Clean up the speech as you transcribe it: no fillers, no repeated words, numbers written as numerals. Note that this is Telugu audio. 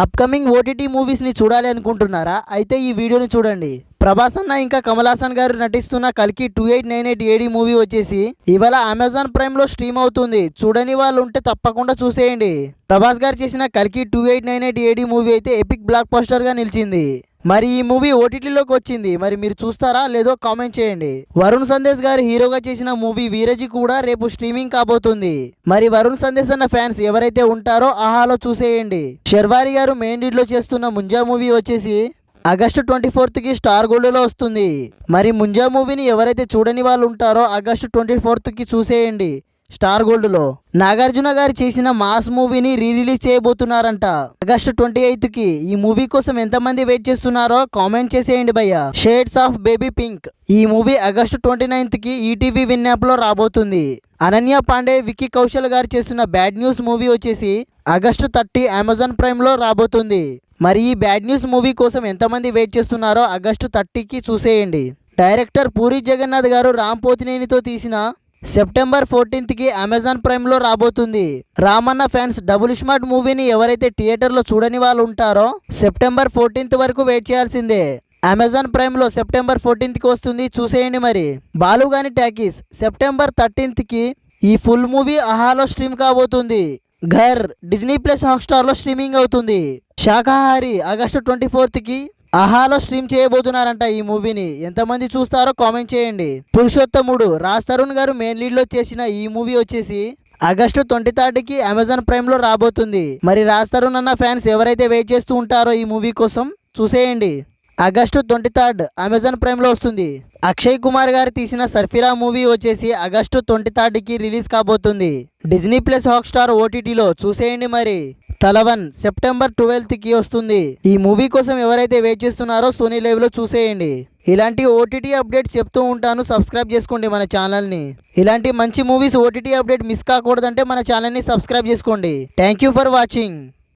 అప్కమింగ్ ఓటీటీ మూవీస్ని చూడాలి అనుకుంటున్నారా? అయితే ఈ వీడియోని చూడండి. ప్రభాస్ అన్న ఇంకా కమల్ హాసన్ గారు నటిస్తున్న కల్కి 2898 ఏడి మూవీ వచ్చేసి ఇవాళ అమెజాన్ ప్రైమ్లో స్ట్రీమ్ అవుతుంది. చూడని వాళ్ళు ఉంటే తప్పకుండా చూసేయండి. ప్రభాస్ గారు చేసిన కల్కి 2898 ఏడి మూవీ అయితే ఎపిక్ బ్లాక్ బస్టర్గా నిలిచింది. మరి ఈ మూవీ ఓటీటీలోకి వచ్చింది. మరి మీరు చూస్తారా లేదో కామెంట్ చేయండి. వరుణ్ సందేశ్ గారు హీరోగా చేసిన మూవీ వీరజీ కూడా రేపు స్ట్రీమింగ్ కాబోతుంది. మరి వరుణ్ సందేశ్ అన్న ఫ్యాన్స్ ఎవరైతే ఉంటారో ఆహాలో చూసేయండి. శర్వారి గారు మెయిన్ లీడ్ లో చేస్తున్న ముంజా మూవీ వచ్చేసి ఆగస్టు 24కి స్టార్ గోల్డ్లో వస్తుంది. మరి ముంజా మూవీని ఎవరైతే చూడని వాళ్ళు ఉంటారో ఆగస్టు 24కి చూసేయండి స్టార్ గోల్డ్లో. నాగార్జున గారు చేసిన మాస్ మూవీని రిలీజ్ చేయబోతున్నారంట ఆగస్టు 28కి. ఈ మూవీ కోసం ఎంతమంది వెయిట్ చేస్తున్నారో కామెంట్ చేసేయండి భయ్య. షేడ్స్ ఆఫ్ బేబీ పింక్ ఈ మూవీ ఆగస్టు 29కి ఈటీవీ విన్ యాప్ లో రాబోతుంది. అనన్య పాండే, విక్కీ కౌశల్ గారు చేస్తున్న బ్యాడ్ న్యూస్ మూవీ వచ్చేసి ఆగస్టు 30 అమెజాన్ ప్రైమ్ లో రాబోతుంది. మరి ఈ బ్యాడ్ న్యూస్ మూవీ కోసం ఎంతమంది వెయిట్ చేస్తున్నారో ఆగస్టు 30కి చూసేయండి. డైరెక్టర్ పూరి జగన్నాథ్ గారు రామ్ పోతినేనితో తీసిన సెప్టెంబర్ 14కి అమెజాన్ ప్రైమ్లో రాబోతుంది. రామన్న ఫ్యాన్స్ డబుల్ స్మార్ట్ మూవీని ఎవరైతే థియేటర్లో చూడని వాళ్ళు ఉంటారో సెప్టెంబర్ 14th వరకు వెయిట్ చేయాల్సిందే. అమెజాన్ ప్రైమ్లో సెప్టెంబర్ 14కి వస్తుంది, చూసేయండి. మరి బాలుగాని టాకీస్ సెప్టెంబర్ 13కి ఈ ఫుల్ మూవీ ఆహాలో స్ట్రీమ్ కాబోతుంది. ఘర్ డిజ్నీ ప్లస్ హాట్స్టార్లో స్ట్రీమింగ్ అవుతుంది. శాకాహారి ఆగస్టు 24కి ఆహాలో స్ట్రీమ్ చేయబోతున్నారంట ఈ మూవీని. ఎంతమంది చూస్తారో కామెంట్ చేయండి. పురుషోత్తముడు రాజ్ తరుణ్ గారు మెయిన్ లీడ్ లో చేసిన ఈ మూవీ వచ్చేసి ఆగస్టు 23కి అమెజాన్ ప్రైమ్ లో రాబోతుంది. మరి రాజ్ తరుణ్ అన్న ఫ్యాన్స్ ఎవరైతే వెయిట్ చేస్తూ ఉంటారో ఈ మూవీ కోసం చూసేయండి. ఆగస్టు 23 అమెజాన్ ప్రైమ్ లో వస్తుంది. అక్షయ్ కుమార్ గారు తీసిన సర్ఫిరా మూవీ వచ్చేసి ఆగస్టు 23కి రిలీజ్ కాబోతుంది డిజ్నీ ప్లస్ హాట్స్టార్ ఓటీటీలో, చూసేయండి. మరి తలవన్ సెప్టెంబర్ 12కి వస్తుంది. ఈ మూవీ కోసం ఎవరైతే వెయిట్ చేస్తున్నారో సోనీ లైవ్ లో చూసేయండి. ఇలాంటి ఓటీటీ అప్డేట్స్ చెప్తూ ఉంటాను, సబ్స్క్రైబ్ చేసుకోండి మన ఛానల్ని. ఇలాంటి మంచి మూవీస్ ఓటీటీ అప్డేట్ మిస్ కాకూడదంటే మన ఛానల్ని సబ్స్క్రైబ్ చేసుకోండి. Thank you for watching.